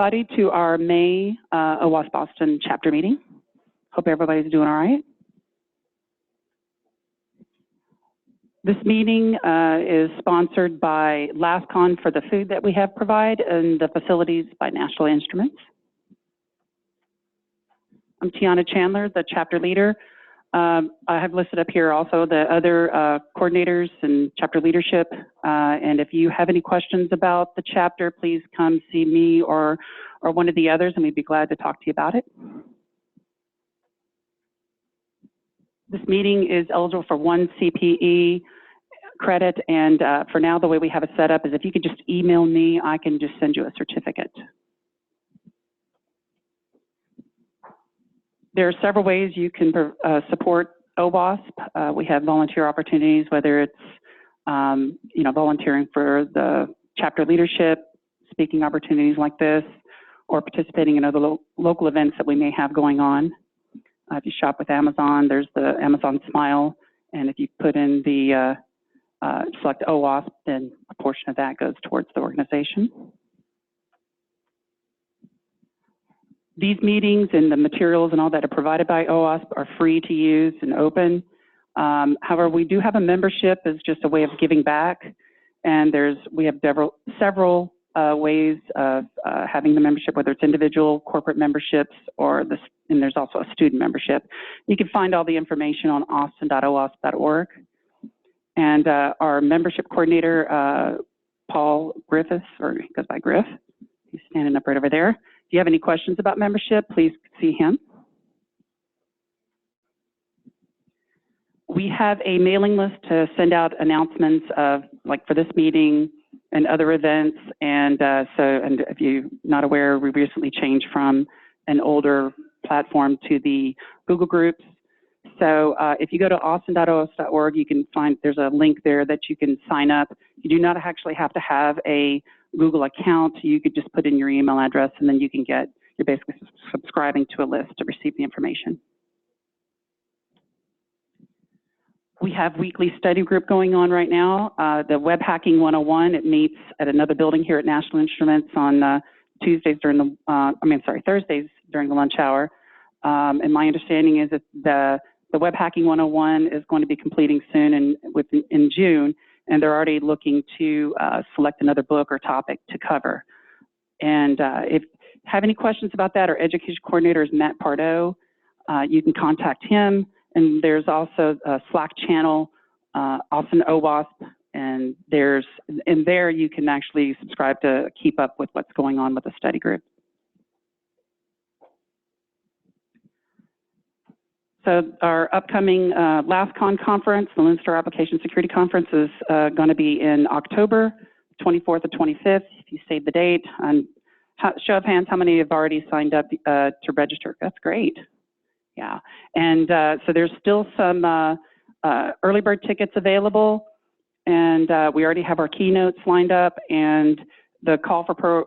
Everybody to our May OWASP Boston chapter meeting. Hope everybody's doing all right. This meeting is sponsored by LastCon for the food that we have provided and the facilities by National Instruments. I'm Tiana Chandler, the chapter leader. I have listed up here also the other coordinators and chapter leadership. And if you have any questions about the chapter, please come see me or one of the others, and we'd be glad to talk to you about it. This meeting is eligible for 1 CPE credit, and for now, the way we have it set up is if you could just email me, I can just send you a certificate. There are several ways you can support OWASP. We have volunteer opportunities, whether it's volunteering for the chapter leadership, speaking opportunities like this, or participating in other local events that we may have going on. If you shop with Amazon, there's the Amazon Smile, and if you put in the select OWASP, then a portion of that goes towards the organization. These meetings and the materials and all that are provided by OWASP are free to use and open. However, we do have a membership as just a way of giving back, and we have several ways of having the membership, whether it's individual, corporate memberships, and there's also a student membership. You can find all the information on austin.owasp.org. And our membership coordinator, Paul Griffiths, or he goes by Griff, he's standing up right over there. If you have any questions about membership, please see him. We have a mailing list to send out announcements of, like for this meeting and other events. And and if you're not aware, we recently changed from an older platform to the Google Groups. So if you go to austin.owasp.org, you can find, there's a link there that you can sign up. You do not actually have to have a Google account. You could just put in your email address, and then you're basically subscribing to a list to receive the information. We have weekly study group going on right now. The Web Hacking 101, it meets at another building here at National Instruments on Thursdays during the lunch hour. And my understanding is that the Web Hacking 101 is going to be completing soon in June, and they're already looking to select another book or topic to cover. And if you have any questions about that, our education coordinator is Matt Pardo. You can contact him, and there's also a Slack channel, Austin OWASP, and in there you can actually subscribe to keep up with what's going on with the study group. So our upcoming LastCon conference, the Lone Star Application Security Conference, is going to be in October 24th or 25th, if you save the date. And show of hands, how many have already signed up to register? That's great. Yeah. And so there's still some early bird tickets available, and we already have our keynotes lined up, and the call for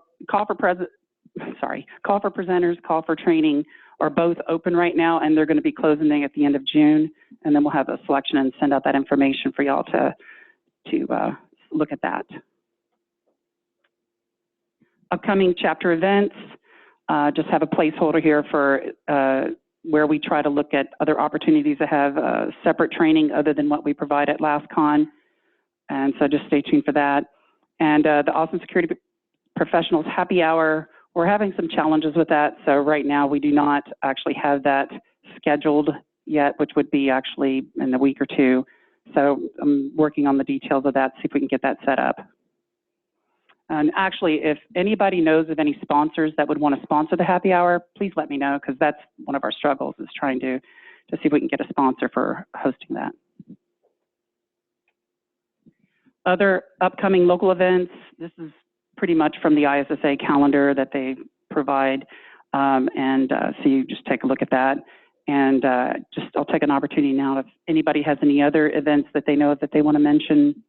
presenters, call for training are both open right now, and they're going to be closing at the end of June, and then we'll have a selection and send out that information for y'all to look at that. Upcoming chapter events, just have a placeholder here for where we try to look at other opportunities that have separate training other than what we provide at LastCon, and so just stay tuned for that. And the Austin Security Professionals Happy Hour, we're having some challenges with that, so right now we do not actually have that scheduled yet, which would be actually in a week or two. So I'm working on the details of that, see if we can get that set up. And actually, if anybody knows of any sponsors that would want to sponsor the happy hour, please let me know, because that's one of our struggles, is trying to see if we can get a sponsor for hosting that. Other upcoming local events, this is pretty much from the ISSA calendar that they provide, so you just take a look at that. And I'll take an opportunity now if anybody has any other events that they know of that they want to mention.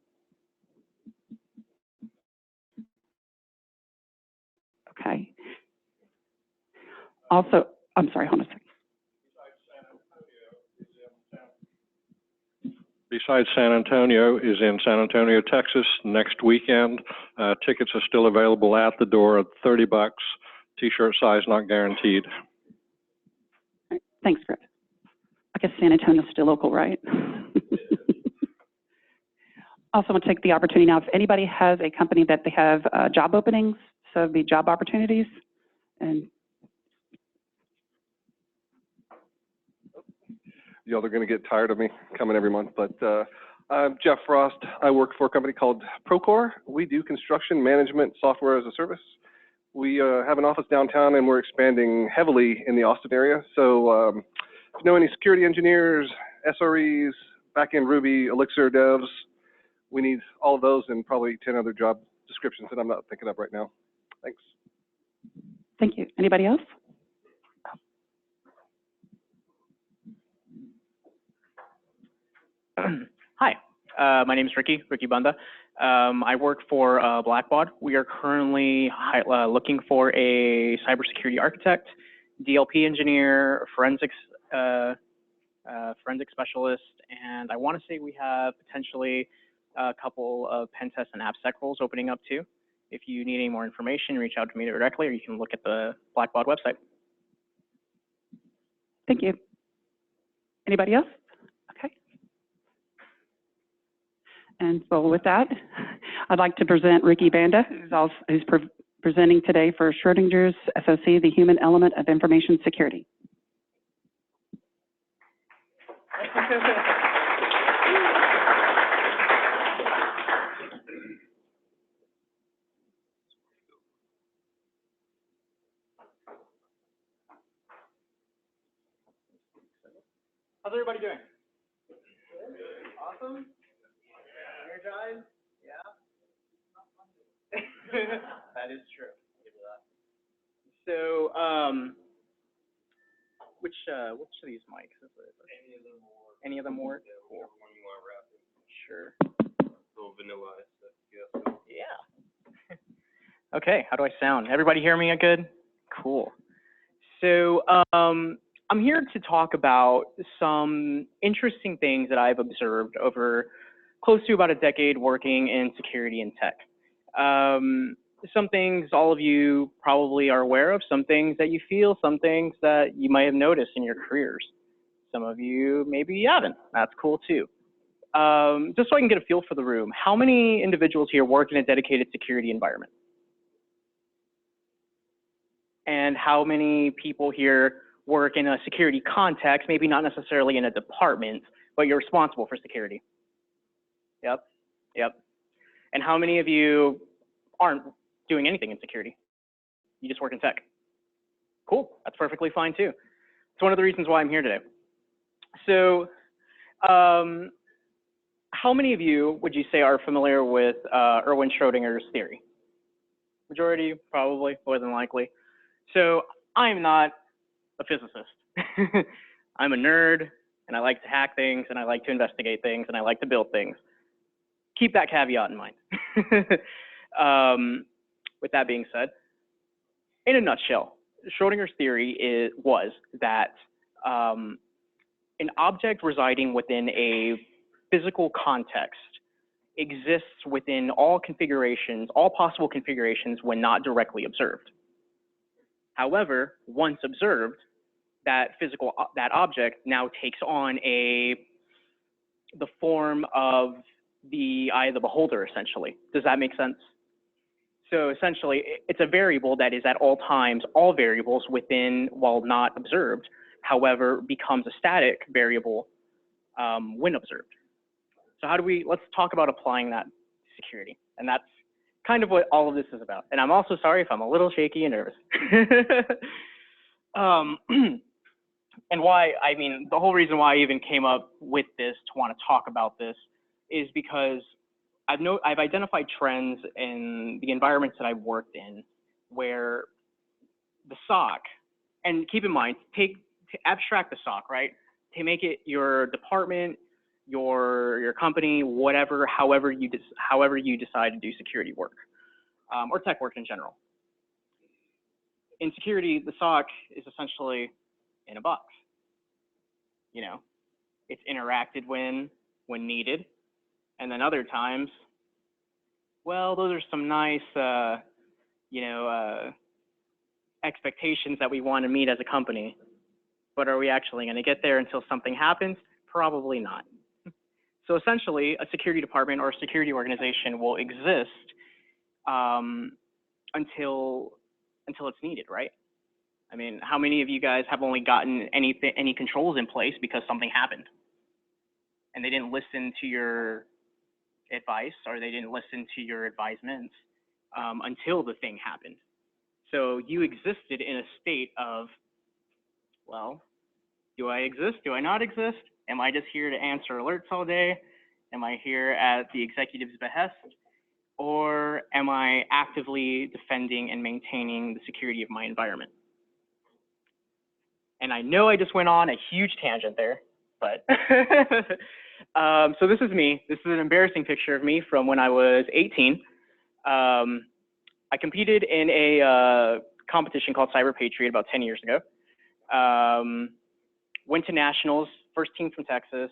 Okay. Also, I'm sorry, hold on a second. Besides San Antonio is in San Antonio, Texas next weekend. Tickets are still available at the door at $30. T-shirt size not guaranteed. Right. Thanks, Chris. I guess San Antonio's still local, right? Also want to take the opportunity now, if anybody has a company that they have job openings, so it'd be job opportunities, and Y'all are going to get tired of me coming every month, but I'm Jeff Frost. I work for a company called Procore. We do construction management software as a service. We have an office downtown, and we're expanding heavily in the Austin area. So if you know any security engineers, SREs, back-end Ruby, Elixir devs, we need all of those and probably 10 other job descriptions that I'm not thinking of right now. Thanks. thank you. Anybody else? Hi, my name is Ricky Banda. I work for Blackbaud. We are currently looking for a cybersecurity architect, DLP engineer, forensic specialist, and I want to say we have potentially a couple of pen test and AppSec roles opening up too. If you need any more information, reach out to me directly, or you can look at the Blackbaud website. Thank you. Anybody else? Okay. And so with that, I'd like to present Ricky Banda, who's presenting today for Schrodingers SOC, the human element of information security. How's everybody doing? Awesome. Energized? Yeah. That is true. So, which of these mics is it? Any of them work? Cool. Sure. Little vanilla. Yeah. Okay. How do I sound? Everybody hear me good? Cool. So, I'm here to talk about some interesting things that I've observed over close to about a decade working in security and tech. Some things all of you probably are aware of, some things that you feel, some things that you might have noticed in your careers. Some of you maybe you haven't. That's cool too. Just so I can get a feel for the room, how many individuals here work in a dedicated security environment? And how many people here work in a security context, maybe not necessarily in a department, but you're responsible for security? Yep. And how many of you aren't doing anything in security? You just work in tech. Cool, that's perfectly fine too. It's one of the reasons why I'm here today. So, how many of you would you say are familiar with Erwin Schrodinger's theory? Majority, probably, more than likely. So, I'm not a physicist. I'm a nerd, and I like to hack things, and I like to investigate things, and I like to build things. Keep that caveat in mind. With that being said, in a nutshell, Schrodinger's theory was that an object residing within a physical context exists within all configurations, all possible configurations when not directly observed. However, once observed, that object now takes on the form of the eye of the beholder, essentially. Does that make sense? So essentially, it's a variable that is at all times, all variables within, while not observed, however, becomes a static variable when observed. So let's talk about applying that to security. And that's kind of what all of this is about. And I'm also sorry if I'm a little shaky and nervous. And why, the whole reason why I even came up with this to want to talk about this is because I've identified trends in the environments that I've worked in where the SOC, and keep in mind, abstract the SOC, right? To make it your department, your company, whatever, however you decide to do security work, or tech work in general. In security, the SOC is essentially in a box. You know, it's interacted when needed, and then other times, well, those are some nice, expectations that we want to meet as a company. But are we actually going to get there until something happens? Probably not. So essentially, a security department or a security organization will exist until it's needed, right? I mean, how many of you guys have only gotten any controls in place because something happened and they didn't listen to your advice or they didn't listen to your advisements until the thing happened? So you existed in a state of, well, do I exist? Do I not exist? Am I just here to answer alerts all day? Am I here at the executive's behest? Or am I actively defending and maintaining the security of my environment? And I know I just went on a huge tangent there, but so this is me. This is an embarrassing picture of me from when I was 18. I competed in a competition called Cyber Patriot about 10 years ago. Went to nationals, first team from Texas.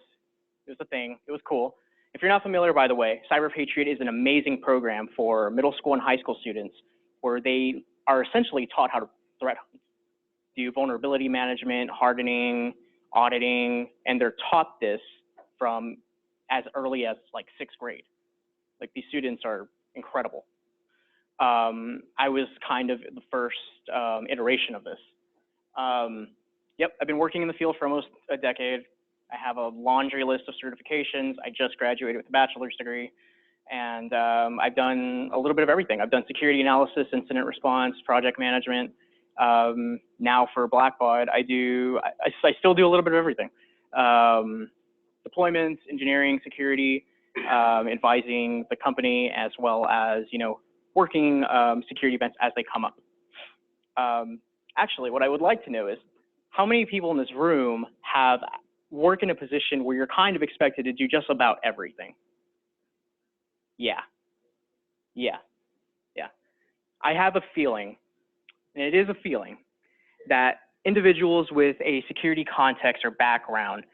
It was a thing. It was cool. If you're not familiar, by the way, Cyber Patriot is an amazing program for middle school and high school students where they are essentially taught how to threat hunt, do vulnerability management, hardening, auditing, and they're taught this from as early as like 6th grade. Like these students are incredible. I was kind of the first iteration of this. Yep, I've been working in the field for almost a decade. I have a laundry list of certifications. I just graduated with a bachelor's degree. And I've done a little bit of everything. I've done security analysis, incident response, project management. Now for Blackbaud, I still do a little bit of everything. Deployments, engineering, security, advising the company, as well as, working security events as they come up. Actually, what I would like to know is how many people in this room have work in a position where you're kind of expected to do just about everything? Yeah. I have a feeling, and it is a feeling, that individuals with a security context or background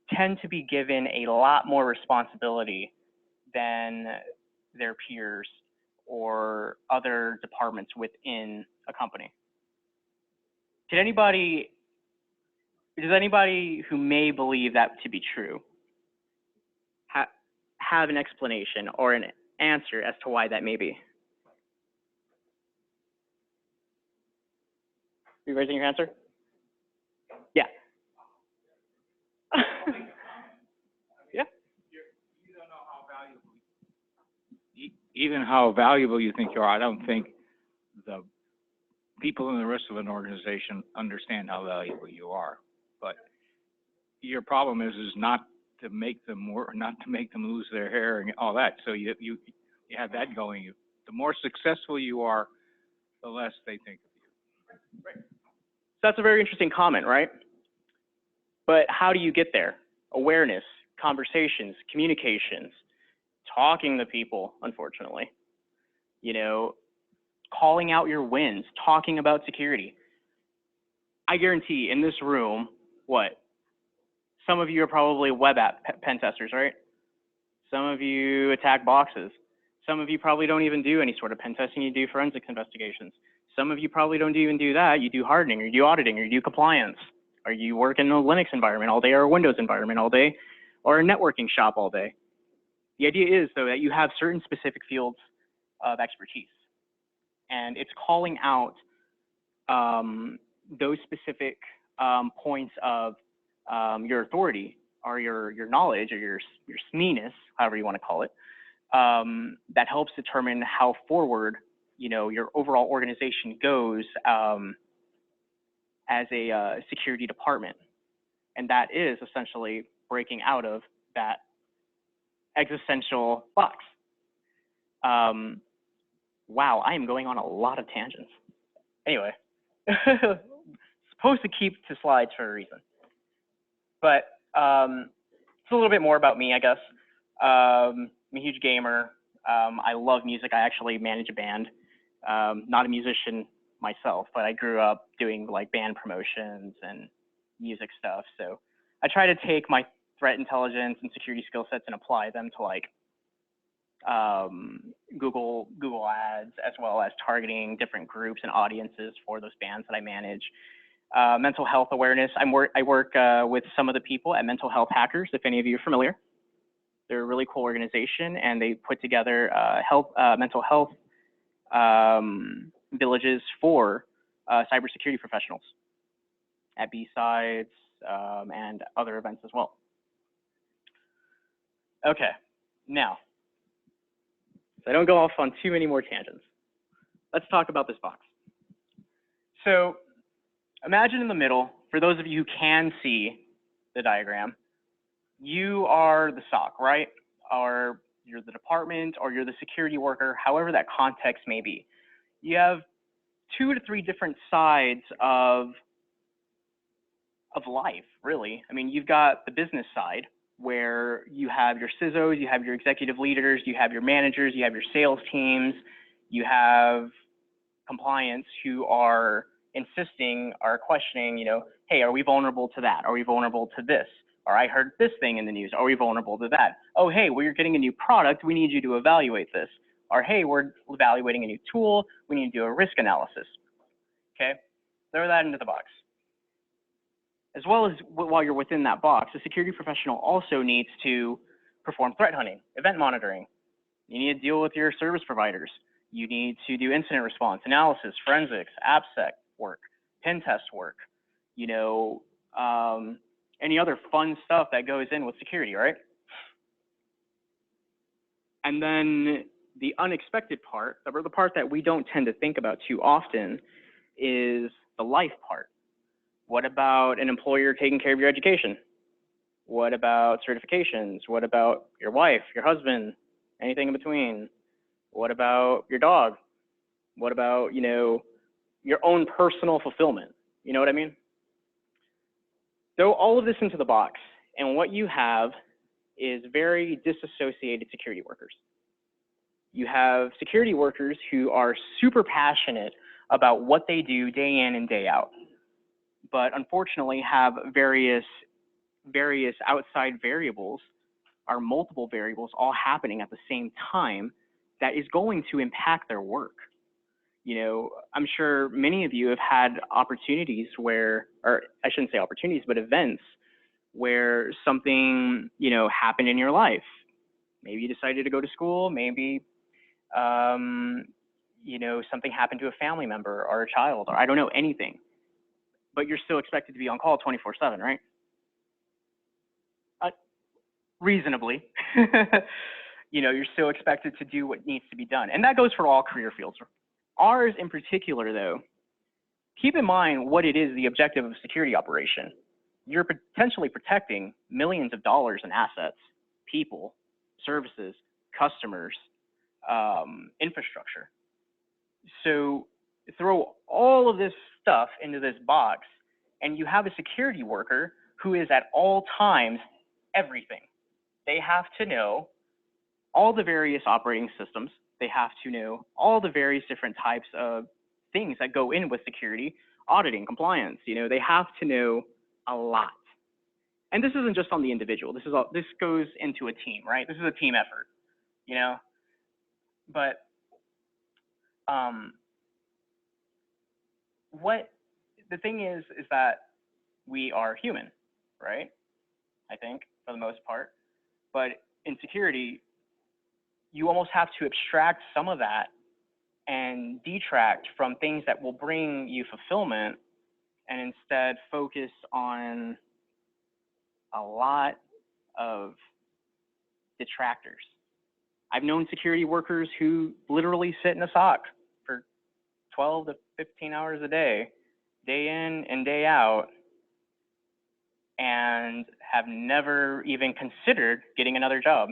tend to be given a lot more responsibility than their peers or other departments within a company. Does anybody who may believe that to be true have an explanation or an answer as to why that may be? Are you raising your answer? Yeah. Yeah. You don't know how valuable, even how valuable you think you are. I don't think the people in the rest of an organization understand how valuable you are. But your problem is not to make them work, not to make them lose their hair and all that. So you have that going. The more successful you are, the less they think of you. Right. So that's a very interesting comment, right? But how do you get there? Awareness, conversations, communications, talking to people, unfortunately. Calling out your wins, talking about security. I guarantee in this room, some of you are probably web app pen testers, right? Some of you attack boxes. Some of you probably don't even do any sort of pen testing. You do forensics investigations. Some of you probably don't even do that. You do hardening, or you do auditing, or you do compliance, or you work in a Linux environment all day, or a Windows environment all day, or a networking shop all day. The idea is, though, that you have certain specific fields of expertise. And it's calling out those specific points of your authority or your knowledge or your SME-ness, however you want to call it, that helps determine how forward your overall organization goes as a security department. And that is essentially breaking out of that existential box. Wow, I am going on a lot of tangents. Anyway, supposed to keep to slides for a reason. But it's a little bit more about me, I guess. I'm a huge gamer. I love music. I actually manage a band. Not a musician myself, but I grew up doing like band promotions and music stuff. So I try to take my threat intelligence and security skill sets and apply them to like Google ads, as well as targeting different groups and audiences for those bands that I manage. Mental health awareness. I work with some of the people at Mental Health Hackers, if any of you are familiar. They're a really cool organization, and they put together mental health villages for cybersecurity professionals at B-Sides and other events as well. Okay, now, so I don't go off on too many more tangents. Let's talk about this box. So imagine in the middle, for those of you who can see the diagram, you are the SOC, right? Or you're the department, or you're the security worker, however that context may be. You have 2 to 3 different sides of life, really. I mean, you've got the business side, where you have your CISOs, you have your executive leaders, you have your managers, you have your sales teams, you have compliance who are insisting, are questioning, you know, hey, are we vulnerable to that? Are we vulnerable to this? Or I heard this thing in the news, are we vulnerable to that? Oh, hey, we're getting a new product, we need you to evaluate this. Or hey, we're evaluating a new tool, we need to do a risk analysis. Okay, throw that into the box. As well as while you're within that box, a security professional also needs to perform threat hunting, event monitoring. You need to deal with your service providers. You need to do incident response, analysis, forensics, AppSec work, pen test work, you know, any other fun stuff that goes in with security, right? And then the unexpected part, or the part that we don't tend to think about too often, is the life part. What about an employer taking care of your education? What about certifications? What about your wife, your husband, anything in between? What about your dog? What about, you know, your own personal fulfillment? You know what I mean? Throw all of this into the box, and what you have is very disassociated security workers. You have security workers who are super passionate about what they do day in and day out, but unfortunately have various outside variables, or multiple variables, all happening at the same time that is going to impact their work. You know, I'm sure many of you have had opportunities where, or I shouldn't say opportunities, but events where something, you know, happened in your life. Maybe you decided to go to school, maybe, you know, something happened to a family member or a child, or I don't know, anything. But you're still expected to be on call 24/7, right? Reasonably. You know, you're still expected to do what needs to be done. And that goes for all career fields. Ours in particular, though, keep in mind what it is the objective of a security operation. You're potentially protecting millions of dollars in assets, people, services, customers, infrastructure. So throw all of this stuff into this box, and you have a security worker who is at all times everything. They have to know all the various operating systems. They have to know all the various different types of things that go in with security, auditing, compliance. You know, they have to know a lot. And this isn't just on the individual. This goes into a team, right? This is a team effort, you know. But what the thing is that we are human, right? I think for the most part. But in security, you almost have to abstract some of that and detract from things that will bring you fulfillment, and instead focus on a lot of detractors. I've known security workers who literally sit in a SOC for 12 to 15 hours a day in and day out, and have never even considered getting another job.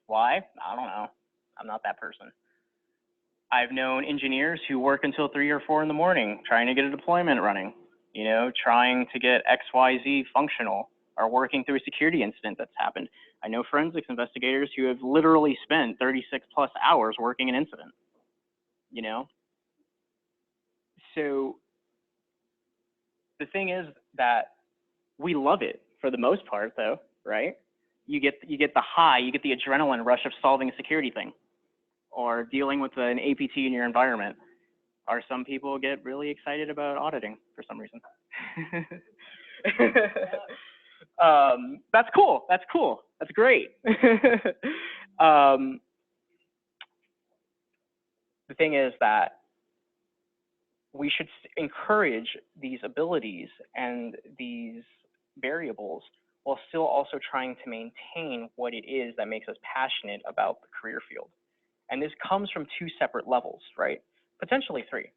Why? I don't know. I'm not that person. I've known engineers who work until 3 or 4 in the morning trying to get a deployment running, you know, trying to get XYZ functional, or working through a security incident that's happened. I know forensics investigators who have literally spent 36 plus hours working an incident, you know? So the thing is that we love it for the most part, though, right? You get the high, you get the adrenaline rush of solving a security thing, or dealing with an APT in your environment. Or some people get really excited about auditing for some reason. That's cool. That's cool. That's great. The thing is that we should encourage these abilities and these variables while still also trying to maintain what it is that makes us passionate about the career field. And this comes from two separate levels, right? Potentially three.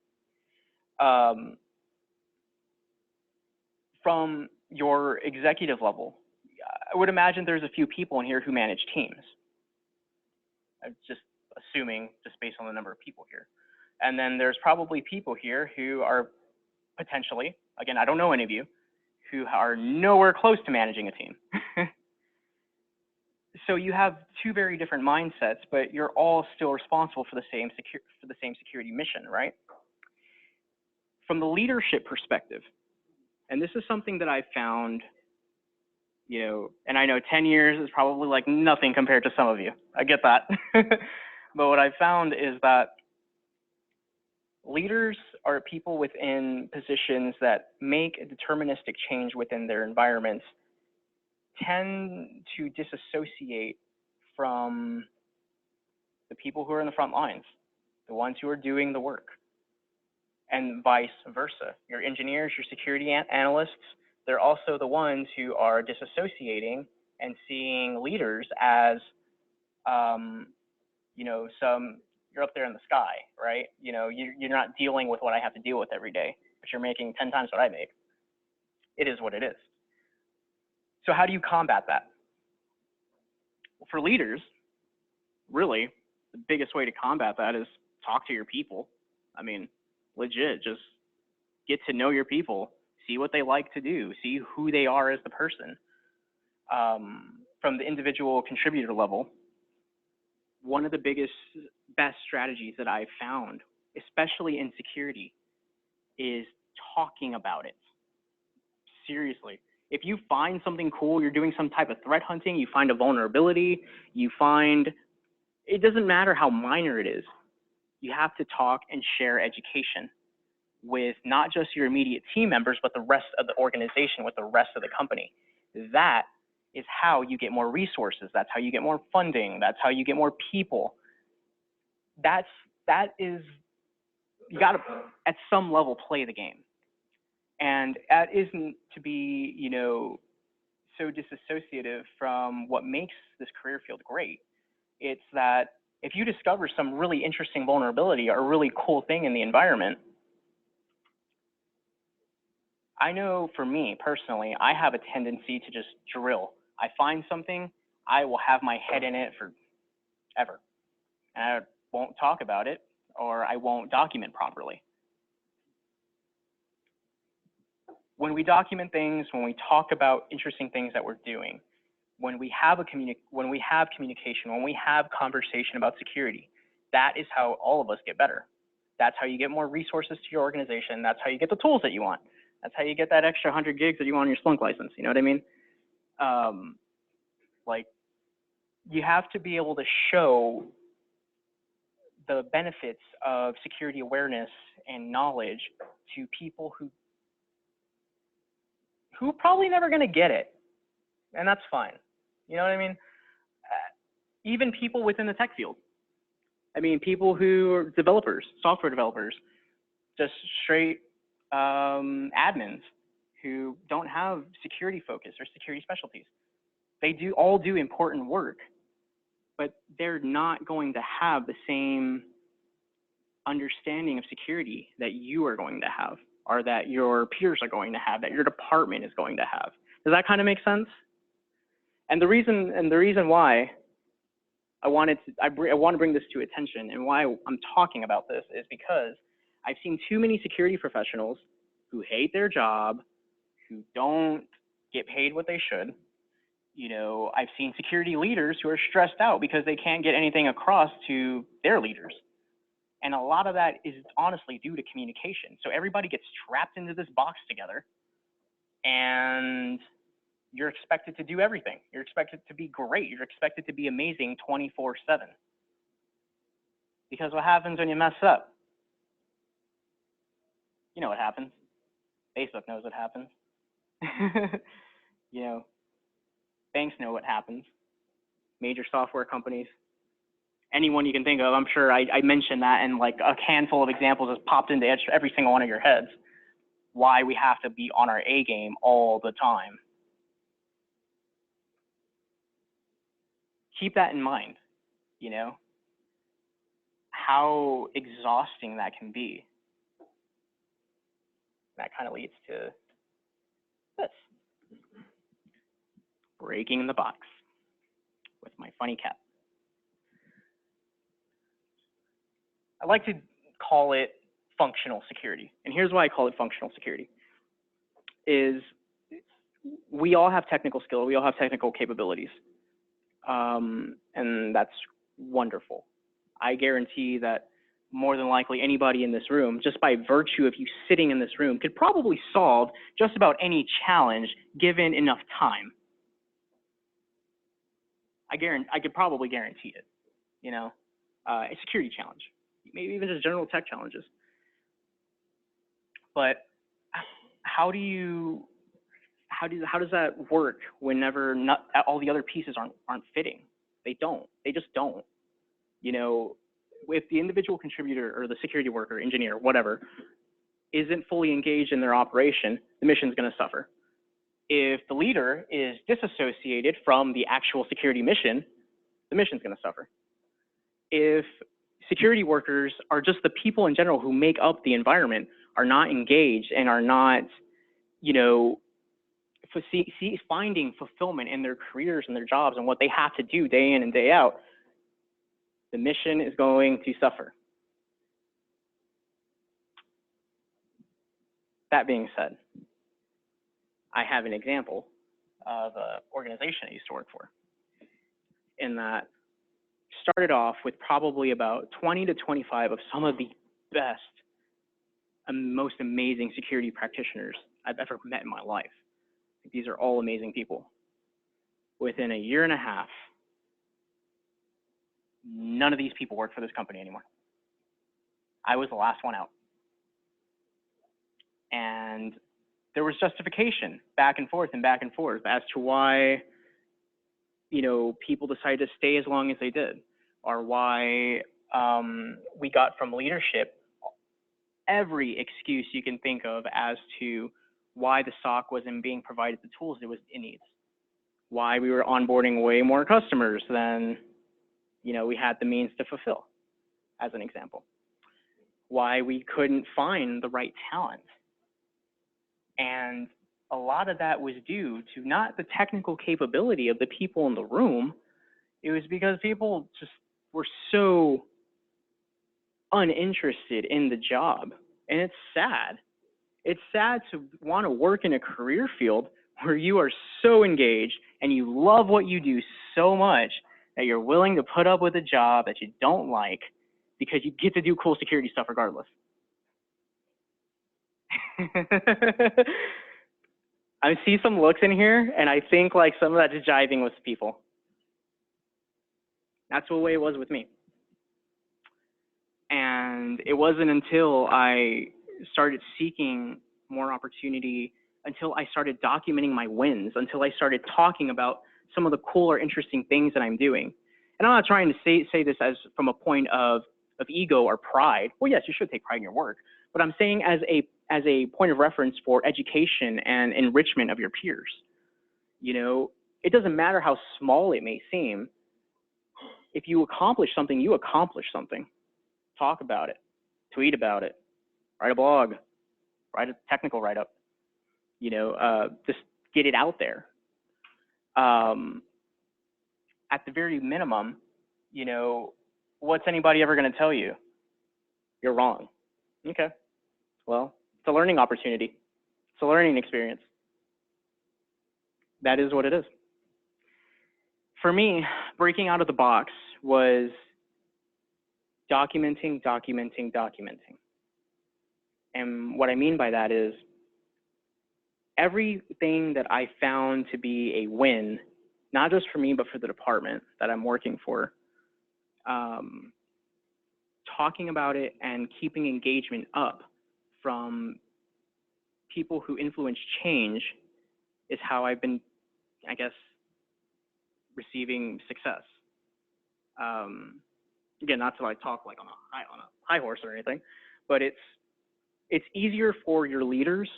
From your executive level, I would imagine there's a few people in here who manage teams. I'm just assuming, just based on the number of people here. And then there's probably people here who are potentially, again, I don't know any of you, who are nowhere close to managing a team. So you have two very different mindsets, but you're all still responsible for the same security mission, right? From the leadership perspective, and this is something that I found, you know, and I know 10 years is probably like nothing compared to some of you. I get that. But what I found is that leaders are people within positions that make a deterministic change within their environments tend to disassociate from the people who are in the front lines, the ones who are doing the work, and vice versa. Your engineers, your security analysts, they're also the ones who are disassociating and seeing leaders as, you know, you're up there in the sky, right? You know, you're not dealing with what I have to deal with every day, but you're making 10 times what I make. It is what it is. So how do you combat that? Well, for leaders, really, the biggest way to combat that is talk to your people. I mean, legit, just get to know your people, see what they like to do, see who they are as the person. From the individual contributor level, one of the best strategies that I've found, especially in security, is talking about it. Seriously. If you find something cool, you're doing some type of threat hunting, you find a vulnerability, you find, it doesn't matter how minor it is, you have to talk and share education with not just your immediate team members, but the rest of the organization, with the rest of the company. That is how you get more resources. That's how you get more funding. That's how you get more people. That is, you gotta, at some level, play the game. And that isn't to be, you know, so disassociative from what makes this career field great. It's that if you discover some really interesting vulnerability or a really cool thing in the environment, I know for me personally, I have a tendency to just drill. I find something, I will have my head in it forever. And I won't talk about it, or I won't document properly. When we document things, when we talk about interesting things that we're doing, when we have communication, when we have conversation about security, that is how all of us get better. That's how you get more resources to your organization. That's how you get the tools that you want. That's how you get that extra 100 gigs that you want on your Splunk license. You know what I mean? Like, you have to be able to show the benefits of security awareness and knowledge to people who probably never going to get it, and that's fine. You know what I mean? Even people within the tech field. I mean, people who are developers, software developers, just straight admins who don't have security focus or security specialties. They all do important work, but they're not going to have the same understanding of security that you are going to have, or that your peers are going to have, that your department is going to have. Does that kind of make sense? And the reason why I want to bring this to attention, and why I'm talking about this, is because I've seen too many security professionals who hate their job, who don't get paid what they should. You know, I've seen security leaders who are stressed out because they can't get anything across to their leaders. And a lot of that is honestly due to communication. So everybody gets trapped into this box together, and You're expected to do everything. You're expected to be great. You're expected to be amazing 24/7. Because what happens when you mess up? You know what happens. Facebook knows what happens. You know, banks know what happens. Major software companies. Anyone you can think of, I'm sure I mentioned that, and like a handful of examples has popped into every single one of your heads. Why we have to be on our A game all the time. Keep that in mind, you know, how exhausting that can be. That kind of leads to this. Breaking the box with my funny cat. I like to call it functional security. And here's why I call it functional security. Is we all have technical skill, we all have technical capabilities. And that's wonderful. I guarantee that more than likely anybody in this room, just by virtue of you sitting in this room, could probably solve just about any challenge given enough time. I could probably guarantee it, you know, a security challenge, maybe even just general tech challenges. But how does that work whenever not all the other pieces aren't fitting? They don't. They just don't. You know, if the individual contributor or the security worker, engineer, whatever, isn't fully engaged in their operation, the mission's going to suffer. If the leader is disassociated from the actual security mission, the mission's going to suffer. If security workers are just the people in general who make up the environment, are not engaged and are not, you know, finding fulfillment in their careers and their jobs and what they have to do day in and day out, the mission is going to suffer. That being said, I have an example of an organization I used to work for, in that started off with probably about 20 to 25 of some of the best and most amazing security practitioners I've ever met in my life. These are all amazing people. Within a year and a half, none of these people work for this company anymore. I was the last one out. And there was justification back and forth as to why, you know, people decided to stay as long as they did, or why we got from leadership every excuse you can think of as to why the SOC wasn't being provided the tools it needs, why we were onboarding way more customers than, you know, we had the means to fulfill, as an example, why we couldn't find the right talent. And a lot of that was due to not the technical capability of the people in the room. It was because people just were so uninterested in the job. And it's sad. It's sad to want to work in a career field where you are so engaged and you love what you do so much that you're willing to put up with a job that you don't like because you get to do cool security stuff regardless. I see some looks in here, and I think like some of that is jiving with people. That's the way it was with me. And it wasn't until I started seeking more opportunity, until I started documenting my wins, until I started talking about some of the cool or interesting things that I'm doing. And I'm not trying to say this as from a point of ego or pride. Well, yes, you should take pride in your work, but I'm saying as a point of reference for education and enrichment of your peers. You know, it doesn't matter how small it may seem. If you accomplish something, you accomplish something. Talk about it, tweet about it, write a blog, write a technical write-up, you know, just get it out there. At the very minimum, you know, what's anybody ever going to tell you? You're wrong. Okay, well, it's a learning opportunity. It's a learning experience. That is what it is. For me, breaking out of the box was documenting. And what I mean by that is everything that I found to be a win, not just for me, but for the department that I'm working for, talking about it and keeping engagement up from people who influence change is how I've been, I guess, receiving success. Again, not to like talk like on a high horse or anything, but it's easier for your leaders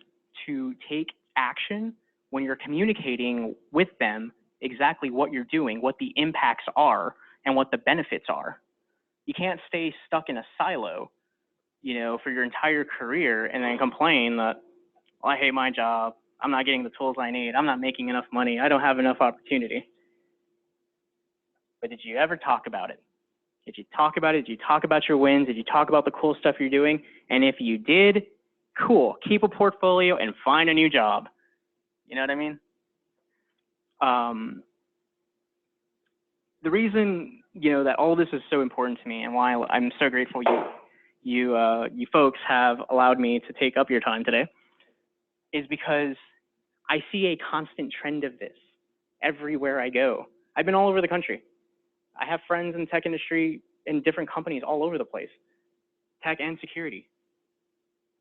to take action when you're communicating with them exactly what you're doing, what the impacts are, and what the benefits are. You can't stay stuck in a silo, you know, for your entire career and then complain that, well, I hate my job, I'm not getting the tools I need, I'm not making enough money, I don't have enough opportunity. But did you ever talk about it? Did you talk about it? Did you talk about your wins? Did you talk about the cool stuff you're doing? And if you did, cool, keep a portfolio and find a new job. You know what I mean? The reason, you know, that all this is so important to me and why I'm so grateful you folks have allowed me to take up your time today is because I see a constant trend of this everywhere I go. I've been all over the country. I have friends in the tech industry in different companies all over the place, tech and security.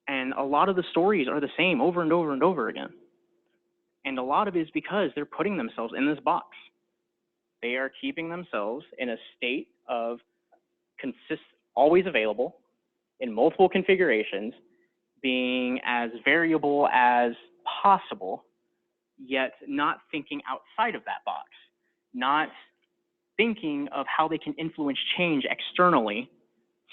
And a lot of the stories are the same over and over and over again. And a lot of it is because they're putting themselves in this box. They are keeping themselves in a state of always available in multiple configurations, being as variable as possible, yet not thinking outside of that box, not thinking of how they can influence change externally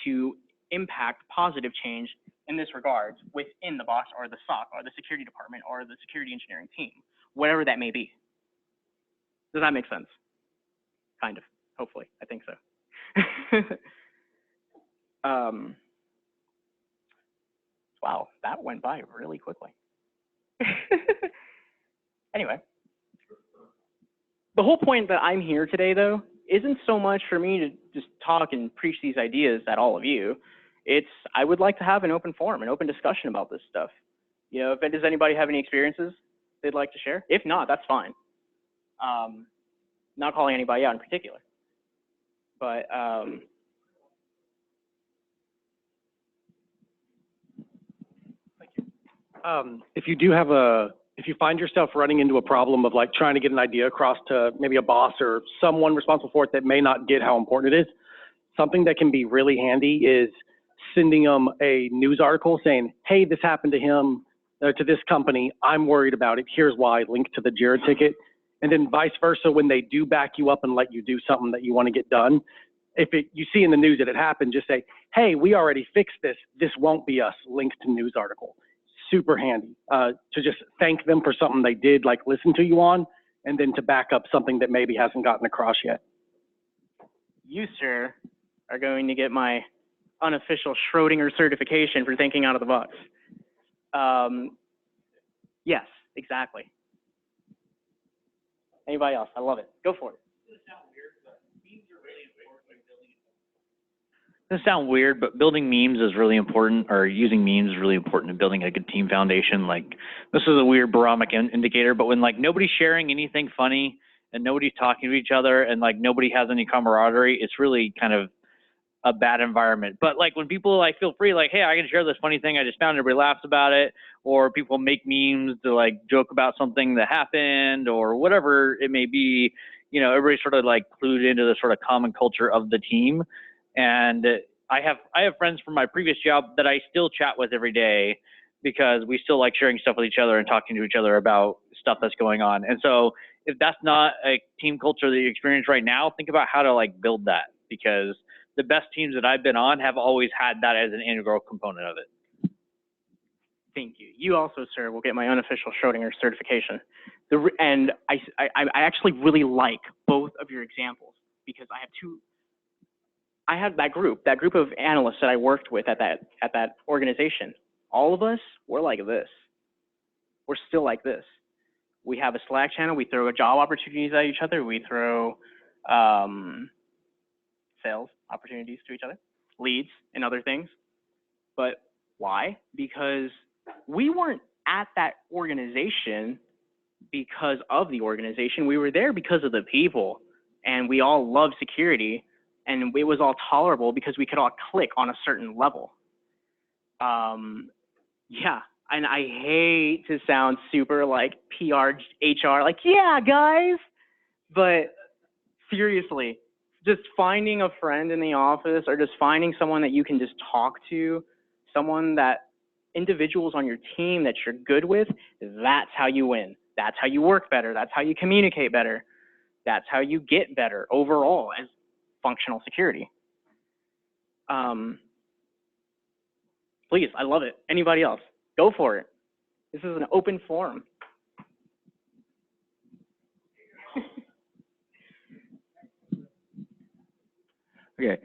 to impact positive change in this regard within the box or the SOC or the security department or the security engineering team, whatever that may be. Does that make sense? Kind of, hopefully, I think so. Wow, that went by really quickly. Anyway, the whole point that I'm here today, though, isn't so much for me to just talk and preach these ideas at all of you. It's, I would like to have an open forum, an open discussion about this stuff. You know, does anybody have any experiences they'd like to share? If not, that's fine. Not calling anybody out in particular. But if you do have if you find yourself running into a problem of like trying to get an idea across to maybe a boss or someone responsible for it that may not get how important it is, something that can be really handy is sending them a news article saying, hey, this happened to him, to this company, I'm worried about it, here's why, link to the JIRA ticket. And then vice versa, when they do back you up and let you do something that you want to get done, if you see in the news that it happened, just say, hey, we already fixed this, this won't be us, link to news article. Super handy to just thank them for something they did, like listen to you on, and then to back up something that maybe hasn't gotten across yet. you, sir, are going to get my unofficial Schrodinger certification for thinking out of the box. Yes, exactly. Anybody else? I love it. Go for it. This sounds weird, but building memes is really important, or using memes is really important in building a good team foundation. Like, this is a weird barometric indicator, but when like nobody's sharing anything funny and nobody's talking to each other and like nobody has any camaraderie, it's really kind of a bad environment. But like when people like feel free, like, hey, I can share this funny thing I just found, everybody laughs about it, or people make memes to like joke about something that happened or whatever it may be, you know, everybody's sort of like clued into the sort of common culture of the team. And I have friends from my previous job that I still chat with every day because we still like sharing stuff with each other and talking to each other about stuff that's going on. And so if that's not a team culture that you experience right now, think about how to like build that, because the best teams that I've been on have always had that as an integral component of it. Thank you. You also, sir, will get my unofficial Schrodinger certification. And I actually really like both of your examples because I have two. I had that group of analysts that I worked with at that organization. All of us, we're like this. We're still like this. We have a Slack channel. We throw job opportunities at each other. We throw sales opportunities to each other, leads and other things. But why? Because we weren't at that organization because of the organization. We were there because of the people, and we all love security, and it was all tolerable because we could all click on a certain level. Yeah, and I hate to sound super like PR, HR, like, yeah, guys, but seriously, just finding a friend in the office or just finding someone that you can just talk to, individuals on your team that you're good with, that's how you win. That's how you work better. That's how you communicate better. That's how you get better overall as functional security. Please, I love it. Anybody else? Go for it. This is an open forum. Okay,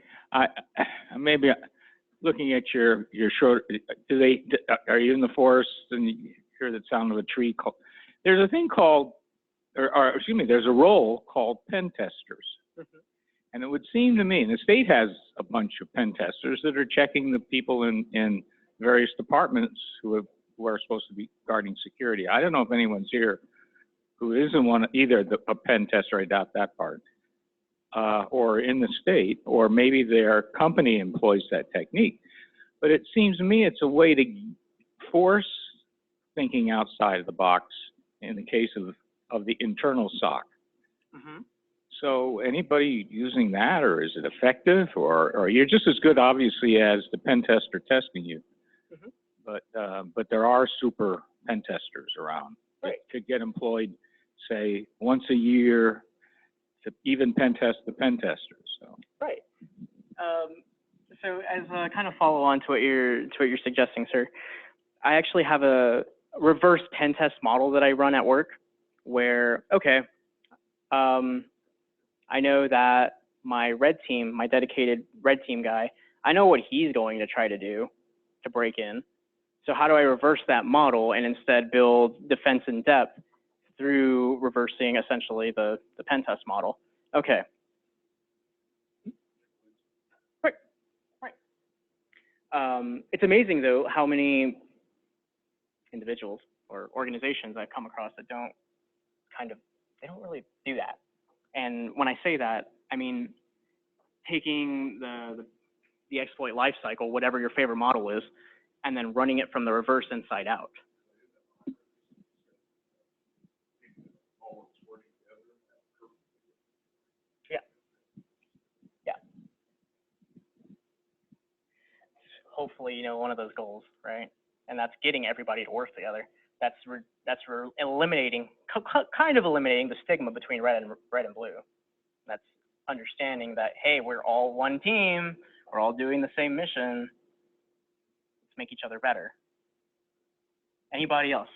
maybe looking at your short, are you in the forest and you hear the sound of a tree? There's a thing called, or excuse me, there's a role called pen testers. Mm-hmm. And it would seem to me, and the state has a bunch of pen testers that are checking the people in various departments who are supposed to be guarding security. I don't know if anyone's here who isn't either a pen tester, I doubt that part. Or in the state, or maybe their company employs that technique. But it seems to me it's a way to force thinking outside of the box in the case of the internal SOC. Mm-hmm. So anybody using that, or is it effective, or you're just as good, obviously, as the pen tester testing you. Mm-hmm. But there are super pen testers around that could get employed, say, once a year, to even pen test the pen testers. So. Right. So as a kind of follow on to what you're suggesting, sir, I actually have a reverse pen test model that I run at work, where I know that my red team, my dedicated red team guy, I know what he's going to try to do to break in. So how do I reverse that model and instead build defense in depth through reversing essentially the pen test model? Okay. Right. It's amazing though how many individuals or organizations I've come across that they don't really do that. And when I say that, I mean taking the exploit lifecycle, whatever your favorite model is, and then running it from the reverse inside out. Hopefully, one of those goals, right? And that's getting everybody to work together. That's eliminating the stigma between red and blue. That's understanding that, hey, we're all one team. We're all doing the same mission. Let's make each other better. Anybody else?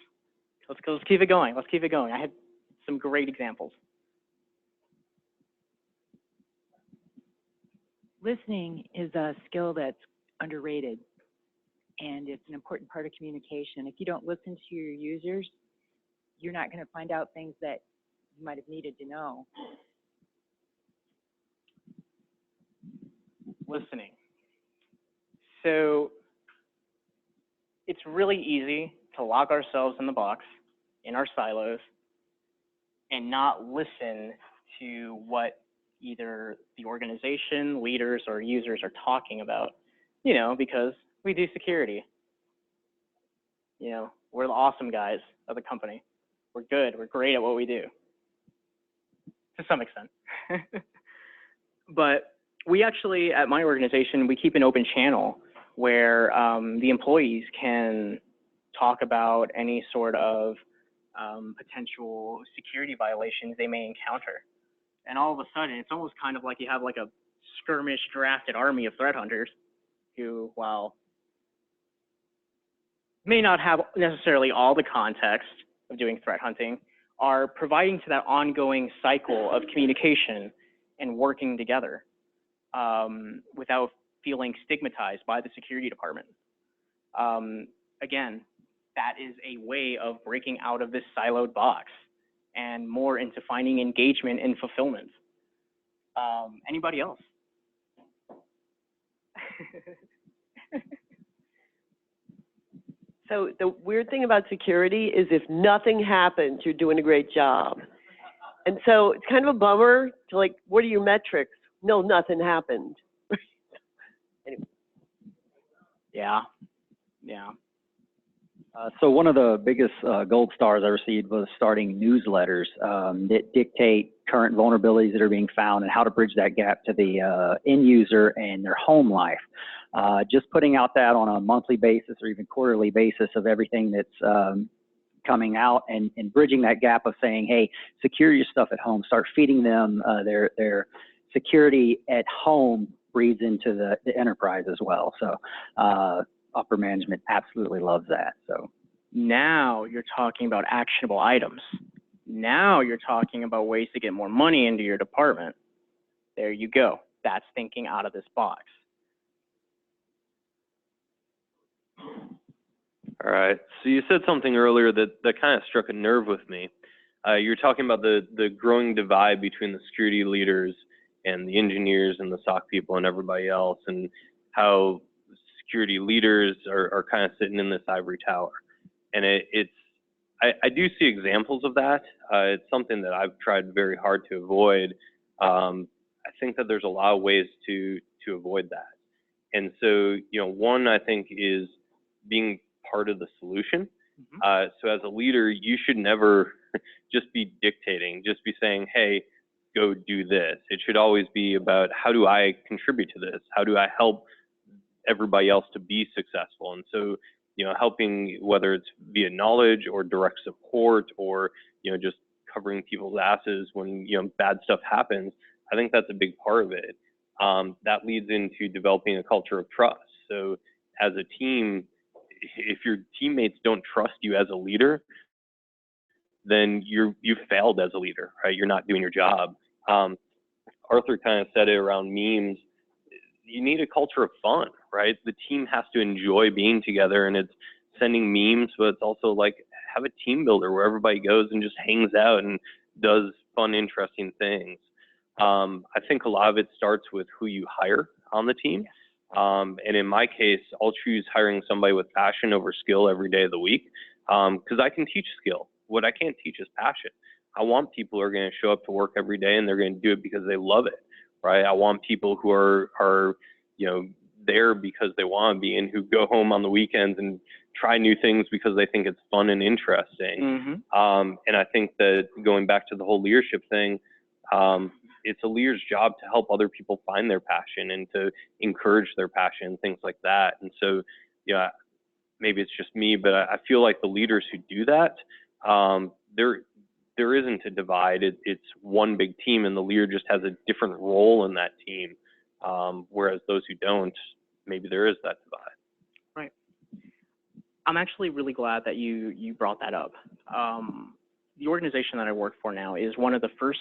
Let's keep it going. Let's keep it going. I had some great examples. Listening is a skill that's underrated, and it's an important part of communication. If you don't listen to your users, you're not going to find out things that you might have needed to know. Listening. So it's really easy to lock ourselves in the box, in our silos, and not listen to what either the organization, leaders, or users are talking about, because we do security. We're the awesome guys of the company. We're good. We're great at what we do, to some extent. But we actually, at my organization, we keep an open channel where the employees can talk about any sort of potential security violations they may encounter. And all of a sudden, it's almost kind of like you have like a skirmish drafted army of threat hunters who, while may not have necessarily all the context of doing threat hunting, are providing to that ongoing cycle of communication and working together without feeling stigmatized by the security department. Again, that is a way of breaking out of this siloed box and more into finding engagement and fulfillment. Anybody else? So the weird thing about security is if nothing happens, you're doing a great job. And so it's kind of a bummer to like, what are your metrics? No, nothing happened. Anyway. Yeah, yeah. So one of the biggest gold stars I received was starting newsletters that dictate current vulnerabilities that are being found and how to bridge that gap to the end user and their home life. Just putting out that on a monthly basis or even quarterly basis of everything that's coming out and bridging that gap of saying, hey, secure your stuff at home, start feeding them their security at home breeds into the enterprise as well. So upper management absolutely loves that. So now you're talking about actionable items. Now you're talking about ways to get more money into your department. There you go. That's thinking out of this box. All right. So you said something earlier that kind of struck a nerve with me. You're talking about the growing divide between the security leaders and the engineers and the SOC people and everybody else, and how security leaders are kind of sitting in this ivory tower. And I do see examples of that. It's something that I've tried very hard to avoid. I think that there's a lot of ways to avoid that. And so, one, I think, is being part of the solution. So as a leader, you should never just be dictating, just be saying, hey, go do this. It should always be about, how do I contribute to this? How do I help everybody else to be successful? And so, helping, whether it's via knowledge or direct support or, just covering people's asses when, bad stuff happens, I think that's a big part of it. That leads into developing a culture of trust. So as a team, if your teammates don't trust you as a leader, then you've failed as a leader, right? You're not doing your job. Arthur kind of said it around memes. You need a culture of fun, right? The team has to enjoy being together, and it's sending memes, but it's also like, have a team builder where everybody goes and just hangs out and does fun, interesting things. I think a lot of it starts with who you hire on the team. And in my case, I'll choose hiring somebody with passion over skill every day of the week, because I can teach skill. What I can't teach is passion. I want people who are going to show up to work every day and they're going to do it because they love it, right? I want people who are there because they want to be, and who go home on the weekends and try new things because they think it's fun and interesting. And I think that, going back to the whole leadership thing, it's a leader's job to help other people find their passion and to encourage their passion, things like that. And so, maybe it's just me, but I feel like the leaders who do that, there isn't a divide. It's one big team, and the leader just has a different role in that team. Whereas those who don't, maybe there is that divide. Right. I'm actually really glad that you brought that up. The organization that I work for now is one of the first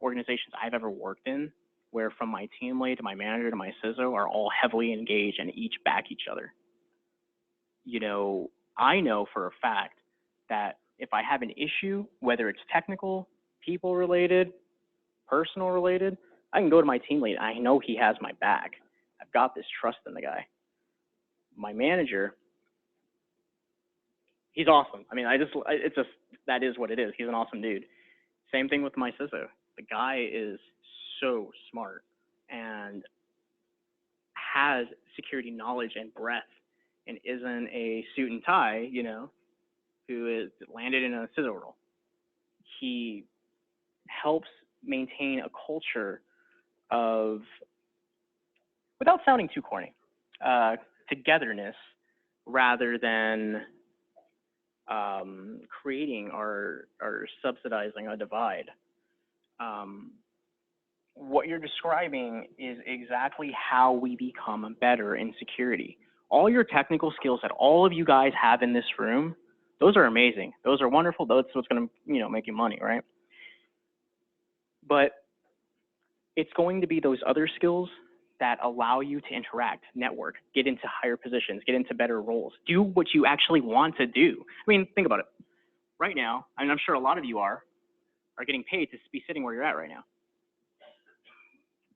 organizations I've ever worked in where, from my team lead to my manager to my CISO, are all heavily engaged and each back each other. I know for a fact that if I have an issue, whether it's technical, people related, personal related, I can go to my team lead. I know he has my back. I've got this trust in the guy. My manager, he's awesome. I mean, that is what it is. He's an awesome dude. Same thing with my CISO. The guy is so smart and has security knowledge and breadth, and isn't a suit and tie, who is landed in a CISO role. He helps maintain a culture of, without sounding too corny, togetherness, rather than creating or subsidizing a divide. What you're describing is exactly how we become better in security. All your technical skills that all of you guys have in this room, those are amazing. Those are wonderful. That's what's going to, make you money, right? But it's going to be those other skills that allow you to interact, network, get into higher positions, get into better roles, do what you actually want to do. I mean, think about it. Right now, and I'm sure a lot of you are getting paid to be sitting where you're at right now.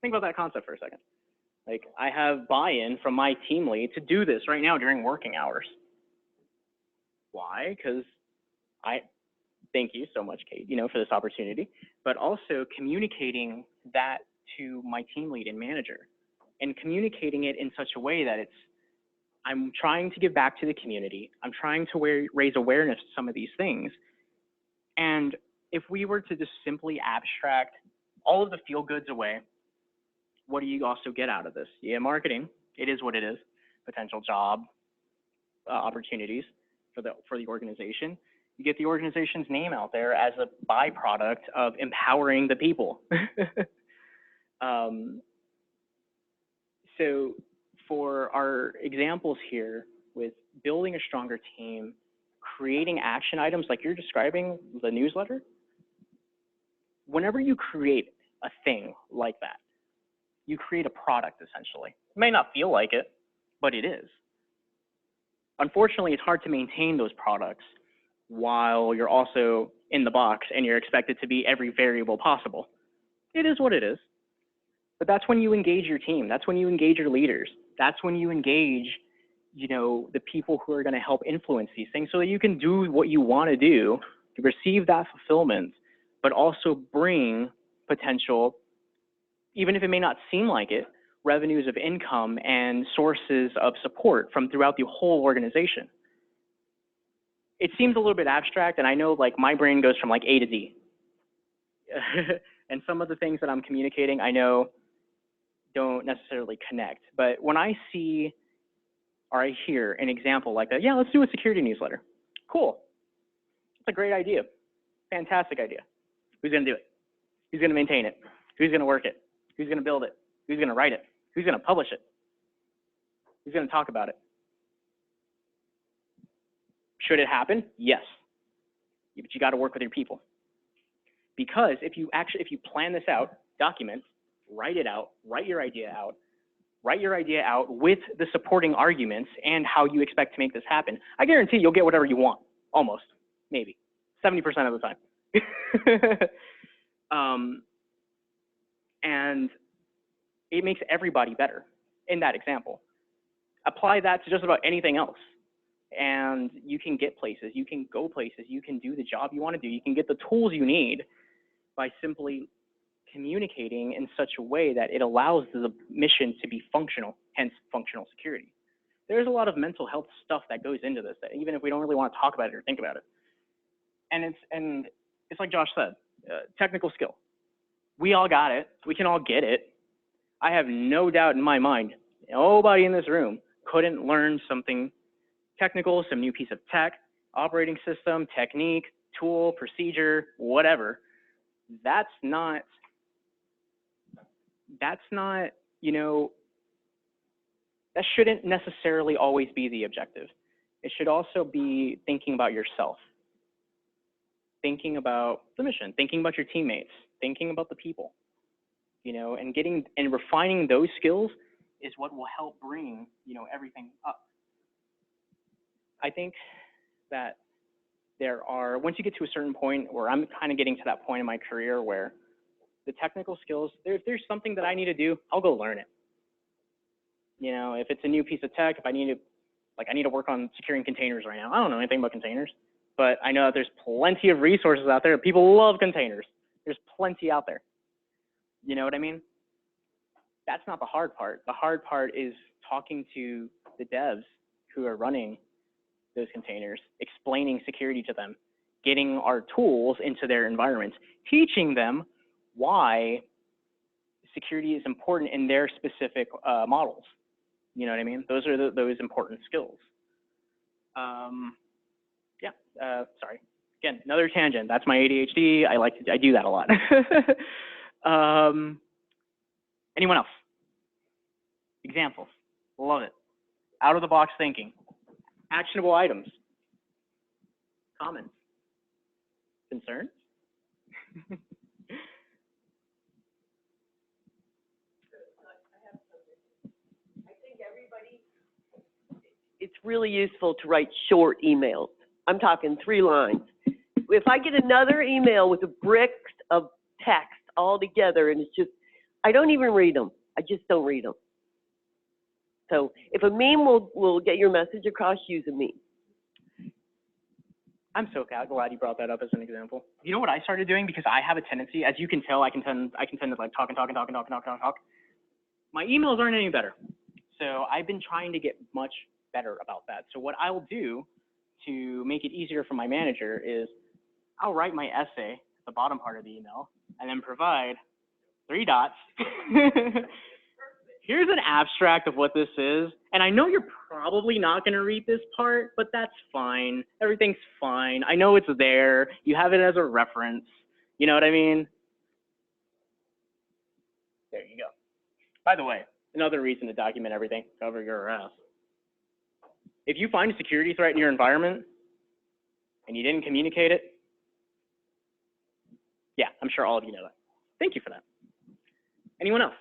Think about that concept for a second. Like, I have buy-in from my team lead to do this right now during working hours. Why? Because thank you so much, Kate, for this opportunity, but also communicating that to my team lead and manager, and communicating it in such a way that I'm trying to give back to the community. I'm trying to raise awareness to some of these things. And if we were to just simply abstract all of the feel goods away, what do you also get out of this? Yeah, marketing, it is what it is. Potential job opportunities for the organization. You get the organization's name out there as a byproduct of empowering the people. So for our examples here with building a stronger team, creating action items like you're describing, the newsletter, whenever you create a thing like that, you create a product essentially. It may not feel like it, but it is. Unfortunately, it's hard to maintain those products while you're also in the box and you're expected to be every variable possible. It is what it is. But that's when you engage your team. That's when you engage your leaders. That's when you engage, the people who are going to help influence these things so that you can do what you want to do, to receive that fulfillment, but also bring potential, even if it may not seem like it, revenues of income and sources of support from throughout the whole organization. It seems a little bit abstract, and I know my brain goes from A to Z. And some of the things that I'm communicating, I know don't necessarily connect. But when I see or I hear an example like that, yeah, let's do a security newsletter. Cool. It's a great idea. Fantastic idea. Who's going to do it? Who's going to maintain it? Who's going to work it? Who's going to build it? Who's going to write it? Who's going to publish it? Who's going to talk about it? Should it happen? Yes. But you got to work with your people. Because if you plan this out, document, write it out, write your idea out with the supporting arguments and how you expect to make this happen, I guarantee you'll get whatever you want. Almost. Maybe. 70% of the time. And it makes everybody better in that example. Apply that to just about anything else. And you can get places, you can go places, you can do the job you want to do, you can get the tools you need by simply communicating in such a way that it allows the mission to be functional, hence functional security. There's a lot of mental health stuff that goes into this, that even if we don't really want to talk about it or think about it. And it's like Josh said, technical skill. We all got it. We can all get it. I have no doubt in my mind, nobody in this room couldn't learn something technical, some new piece of tech, operating system, technique, tool, procedure, whatever. That's not, that shouldn't necessarily always be the objective. It should also be thinking about yourself, thinking about the mission, thinking about your teammates, thinking about the people, and getting and refining those skills is what will help bring, everything up. I think that once you get to a certain point, where I'm kind of getting to that point in my career where the technical skills, if there's something that I need to do, I'll go learn it. If it's a new piece of tech, if I need to work on securing containers right now. I don't know anything about containers, but I know that there's plenty of resources out there. People love containers. There's plenty out there. You know what I mean? That's not the hard part. The hard part is talking to the devs who are running those containers, explaining security to them, getting our tools into their environments, teaching them why security is important in their specific models. You know what I mean? Those are those important skills. Sorry. Again, another tangent. That's my ADHD. I do that a lot. Anyone else? Examples. Love it. Out of the box thinking. Actionable items. Comments. Concerns? It's really useful to write short emails. I'm talking 3 lines. If I get another email with a brick of text all together, and it's just, I don't even read them. I just don't read them. So if a meme will get your message across, use a meme. I'm so glad you brought that up as an example. You know what I started doing? Because I have a tendency, as you can tell, I can tend to like talk. My emails aren't any better. So I've been trying to get much better about that. So what I'll do to make it easier for my manager is I'll write my essay at the bottom part of the email and then provide 3 dots. Here's an abstract of what this is. And I know you're probably not going to read this part, but that's fine. Everything's fine. I know it's there. You have it as a reference. You know what I mean? There you go. By the way, another reason to document everything, cover your ass. If you find a security threat in your environment and you didn't communicate it, yeah, I'm sure all of you know that. Thank you for that. Anyone else?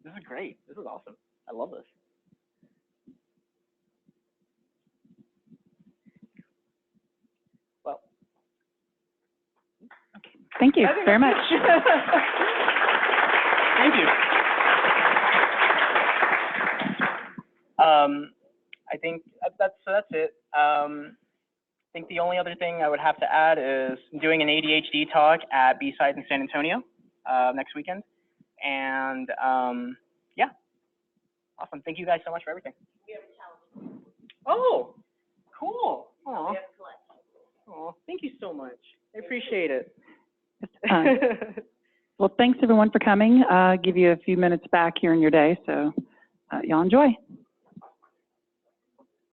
This is great. This is awesome. I love this. Well, Thank you very much. Thank you. I think that's it. I think the only other thing I would have to add is doing an ADHD talk at B-Side in San Antonio next weekend. And yeah, awesome. Thank you guys so much for everything. We have a challenge. Oh, cool. Aw. Oh, thank you so much. I appreciate it. Well, thanks everyone for coming. Give you a few minutes back here in your day, so y'all enjoy.